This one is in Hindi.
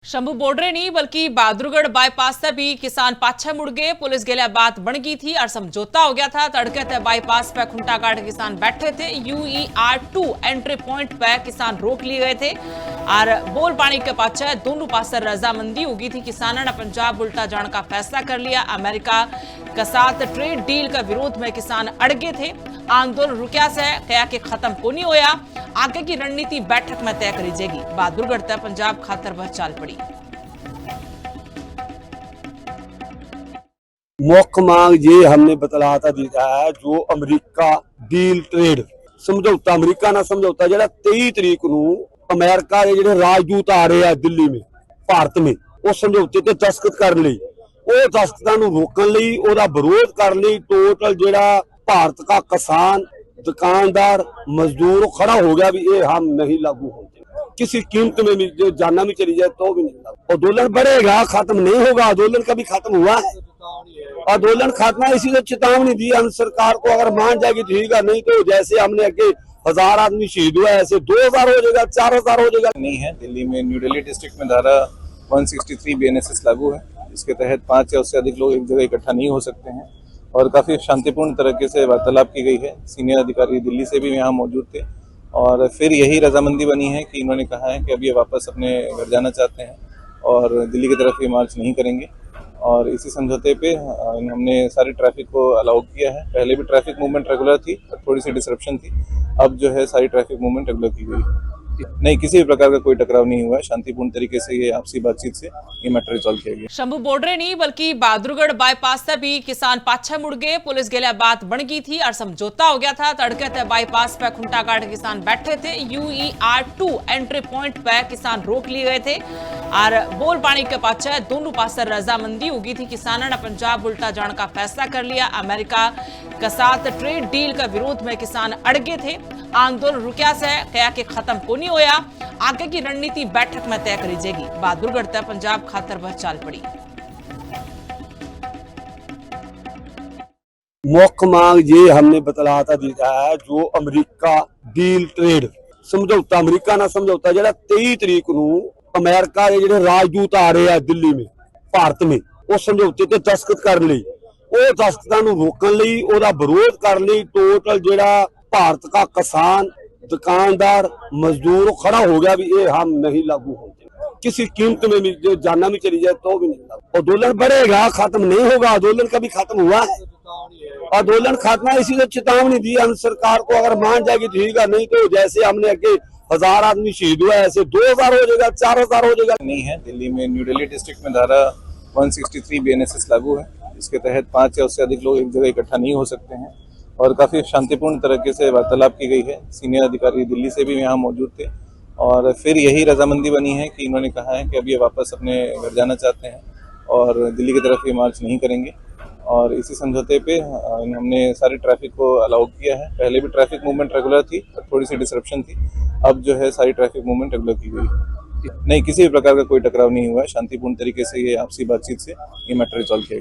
शंभू बॉर्डर नहीं बल्कि बहादुरगढ़ बाईपास से भी किसान पाछे मुड़ गए। पुलिस गेल्या बात बन गई थी और समझौता हो गया था। तड़के थे बाईपास पे खुंटा काट किसान बैठे थे। UER2 एंट्री पॉइंट पे किसान रोक लिए गए थे और बोल पानी के पाछे दोनों पास रजामंदी हो गई थी। किसानों ने पंजाब उल्टा जाने का फैसला कर लिया। अमेरिका के साथ ट्रेड डील के विरोध में किसान अड़गे थे। आंदोलन रुकिया से कहा कि खत्म को नहीं होया। आगे की रणनीति बैठक में तय करी जाएगी। बहादुरगढ़ तक पंजाब खातर वह चाल पड़ी। मुख्य मांग ये हमने बतलाता दिया है, जो अमेरिका डील ट्रेड समझौता अमेरिका ना समझौता जो 23 तरीक नूं अमेरिका के जो राजदूत आ रहे हैं दिल्ली में भारत में उस समझौते ते दस्तखत करने लई ਉਹ ਦਸਤਖਤਾਂ ਨੂੰ ਰੋਕਣ ਲਈ ਉਹਦਾ ਵਿਰੋਧ ਕਰਨ ਲਈ टोटल ਜਿਹੜਾ भारत का किसान दुकानदार मजदूर खड़ा हो गया भी ये हम नहीं लागू होते किसी कीमत में भी। जो जाना भी चली जाए तो भी नहीं लागू। आंदोलन बढ़ेगा, खत्म नहीं होगा। आंदोलन कभी खत्म हुआ है? आंदोलन खत्म है, इसी से चेतावनी दी हम सरकार को। अगर मान जाएगी ठीक है, नहीं तो जैसे हमने अगे 1000 आदमी शहीद हुआ ऐसे 2000 हो जाएगा, 4000 हो जाएगा। नहीं है, दिल्ली में न्यू दिल्ली डिस्ट्रिक्ट में धारा 163 BNSS लागू है। इसके तहत 5 या उससे अधिक लोग एक जगह इकट्ठा नहीं हो सकते हैं और काफी शांतिपूर्ण तरीके से वार्तालाप की गई है। सीनियर अधिकारी दिल्ली से भी यहाँ मौजूद थे और फिर यही रजामंदी बनी है कि इन्होंने कहा है कि अब ये वापस अपने घर जाना चाहते हैं और दिल्ली की तरफ ये मार्च नहीं करेंगे। और इसी समझौते पे हमने सारी ट्रैफिक को अलाउ किया है। पहले भी ट्रैफिक मूवमेंट रेगुलर थी, थोड़ी सी डिसरप्शन थी। अब जो है सारी ट्रैफिक मूवमेंट रेगुलर की गई है। नहीं, किसी भी प्रकार का कोई टकराव नहीं हुआ है। शांतिपूर्ण तरीके से ये आपसी बातचीत से ये मैटर रिजॉल्व किया गया। शंभू बॉर्डर नहीं बल्कि बहादुरगढ़ बाईपास से भी किसान पाछे मुड़ गए। पुलिस गेल्या बात बन गई थी और समझौता हो गया था। तड़के थे बाईपास पे खुंटा काट किसान बैठे थे। UER2 एंट्री पॉइंट पे किसान रोक लिए गए थे और बोल पानी के पाछे दोनों पास रजामंदी हो गई थी। किसानों ने पंजाब उल्टा जाने का फैसला कर लिया। अमेरिका के साथ ट्रेड डील के विरोध में किसान अड़गे थे। आंदोलन रुकिया से कहा कि खत्म को नहीं होया। आगे की रणनीति बैठक में तय करी जाएगी। बहादुरगढ़ तक पंजाब खातर वह चाल पड़ी। मुख्य मांग ये हमने बतलाता दिया है, जो अमेरिका डील ट्रेड समझौता अमेरिका ना समझौता जो 23 तरीक नूं अमेरिका के जो राजदूत आ रहे हैं दिल्ली में भारत में उस समझौते ते दस्तखत करने लई ਉਹ ਦਸਤਖਤਾਂ ਨੂੰ ਰੋਕਣ ਲਈ ਉਹਦਾ ਵਿਰੋਧ ਕਰਨ ਲਈ टोटल ਜਿਹੜਾ भारत का किसान दुकानदार मजदूर खड़ा हो गया भी ये हम नहीं लागू होते किसी कीमत में भी। जो जाना भी चली जाए तो भी नहीं लागू। आंदोलन बढ़ेगा, खत्म नहीं होगा। आंदोलन कभी खत्म हुआ है? आंदोलन खत्म है, इसी से चेतावनी दी हम सरकार को। अगर मान जाएगी ठीक है, नहीं तो जैसे हमने अगे 1000 आदमी शहीद हुआ ऐसे 2000 हो जाएगा, 4000 हो जाएगा। नहीं है, दिल्ली में न्यू दिल्ली डिस्ट्रिक्ट में धारा 163 BNSS लागू है। इसके तहत 5 या उससे अधिक लोग एक जगह इकट्ठा नहीं हो सकते हैं और काफी शांतिपूर्ण तरीके से वार्तालाप की गई है। सीनियर अधिकारी दिल्ली से भी यहाँ मौजूद थे और फिर यही रजामंदी बनी है कि इन्होंने कहा है कि अब ये वापस अपने घर जाना चाहते हैं और दिल्ली की तरफ ये मार्च नहीं करेंगे। और इसी समझौते पे हमने सारी ट्रैफिक को अलाउ किया है। पहले भी ट्रैफिक मूवमेंट रेगुलर थी, थोड़ी सी डिसरप्शन थी। अब जो है सारी ट्रैफिक मूवमेंट रेगुलर की गई है। नहीं, किसी भी प्रकार का कोई टकराव नहीं हुआ है। शांतिपूर्ण तरीके से ये आपसी बातचीत से ये मैटर रिजॉल्व किया गया।